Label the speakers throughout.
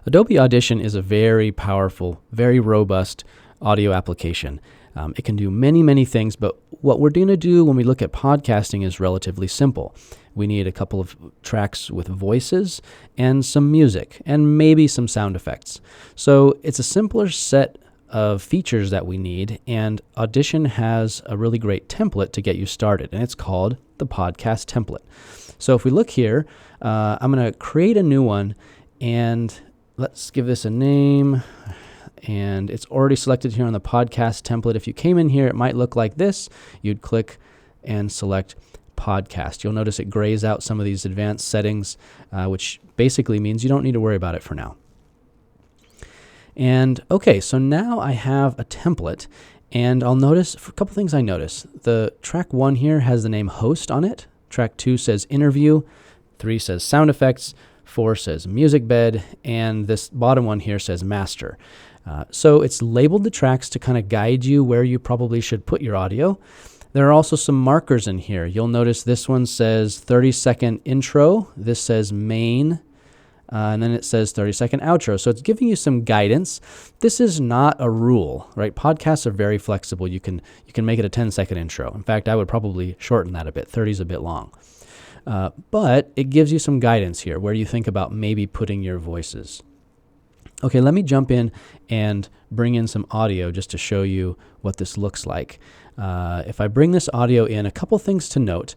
Speaker 1: Adobe Audition is a very powerful, very robust audio application. It can do many, many things, but what we're going to do when we look at podcasting is relatively simple. We need a couple of tracks with voices and some music and maybe some sound effects. So it's a simpler set of features that we need, and Audition has a really great template to get you started, and it's called the podcast template. So if we look here, I'm going to create a new one, and let's give this a name. And it's already selected here on the podcast template. If you came in here, it might look like this. You'd click and select podcast. You'll notice it grays out some of these advanced settings, which basically means you don't need to worry about it for now. And okay, so now I have a template, and I'll notice for a couple things I notice. The track 1 here has the name host on it. Track 2 says interview. 3 says sound effects. 4 says music bed, and this bottom one here says master. So it's labeled the tracks to kind of guide you where you probably should put your audio. There are also some markers in here. You'll notice this one says 30-second intro. This says main, and then it says 30-second outro. So it's giving you some guidance. This is not a rule, right? Podcasts are very flexible. You can make it a 10-second intro. In fact, I would probably shorten that a bit. 30 is a bit long. But it gives you some guidance here where you think about maybe putting your voices. Okay, let me jump in and bring in some audio just to show you what this looks like. If I bring this audio in, a couple things to note.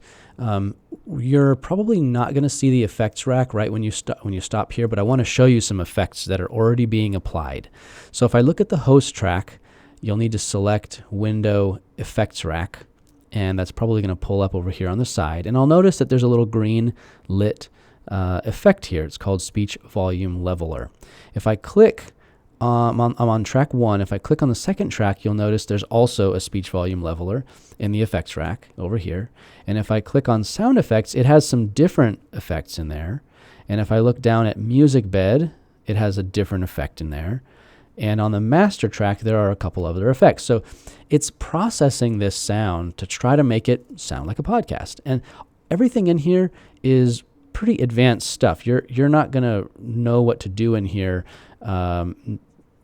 Speaker 1: You're probably not going to see the effects rack right when you stop here, but I want to show you some effects that are already being applied. So if I look at the host track, you'll need to select Window Effects Rack, and that's probably going to pull up over here on the side. And I'll notice that there's a little green lit effect here. It's called Speech Volume Leveler. If I click, I'm on track 1. If I click on the second track, you'll notice there's also a speech volume leveler in the effects rack over here. And if I click on sound effects, it has some different effects in there. And if I look down at music bed, it has a different effect in there. And on the master track, there are a couple other effects. So it's processing this sound to try to make it sound like a podcast. And everything in here is pretty advanced stuff. You're not going to know what to do in here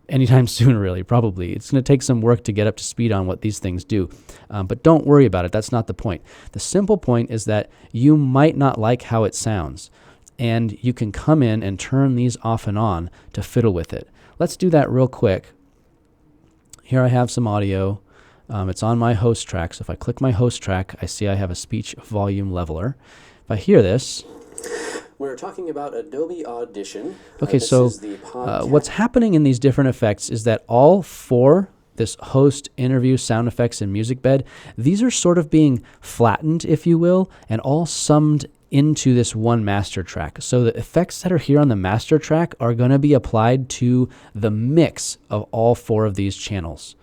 Speaker 1: anytime soon, really, probably. It's going to take some work to get up to speed on what these things do. But don't worry about it. That's not the point. The simple point is that you might not like how it sounds, and you can come in and turn these off and on to fiddle with it. Let's do that real quick. Here I have some audio. It's on my host track. So if I click my host track, I see I have a speech volume leveler. If I hear this,
Speaker 2: we're talking about Adobe Audition.
Speaker 1: Okay, so what's happening in these different effects is that all 4, this host, interview, sound effects, and music bed, these are sort of being flattened, if you will, and all summed into this one master track. So the effects that are here on the master track are going to be applied to the mix of all 4 of these channels.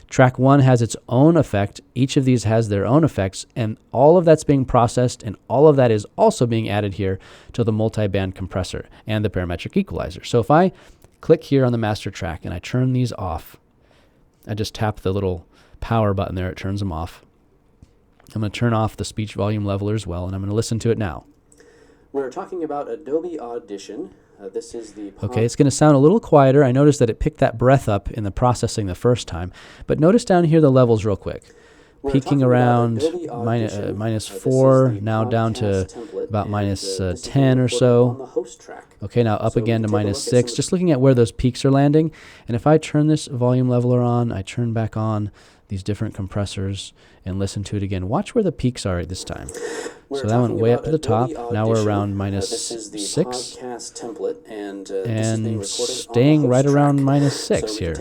Speaker 1: Track 1 has its own effect. Each of these has their own effects, and all of that's being processed, and all of that is also being added here to the multi-band compressor and the parametric equalizer. So if I click here on the master track and I turn these off, I just tap the little power button there, it turns them off. I'm going to turn off the speech volume leveler as well, and I'm going to listen to it now.
Speaker 2: We're talking about Adobe Audition. This is the
Speaker 1: Okay, it's going to sound a little quieter. I noticed that it picked that breath up in the processing the first time. But notice down here the levels real quick. Peaking around minus 4, now down to about minus 10 or so. Okay, now up again to minus 6. Just looking at where those peaks are landing. And if I turn this volume leveler on, I turn back on these different compressors and listen to it again. Watch where the peaks are at this time. So that went way up to the top. Now we're around minus 6. And staying right around minus 6 here.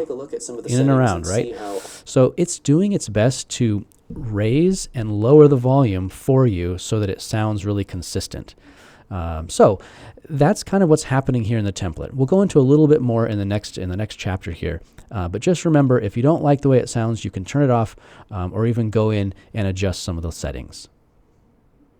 Speaker 1: In and around, right? So it's doing its best to raise and lower the volume for you so that it sounds really consistent. So that's kind of what's happening here in the template. We'll go into a little bit more in the next chapter here. But just remember, if you don't like the way it sounds, you can turn it off or even go in and adjust some of those settings.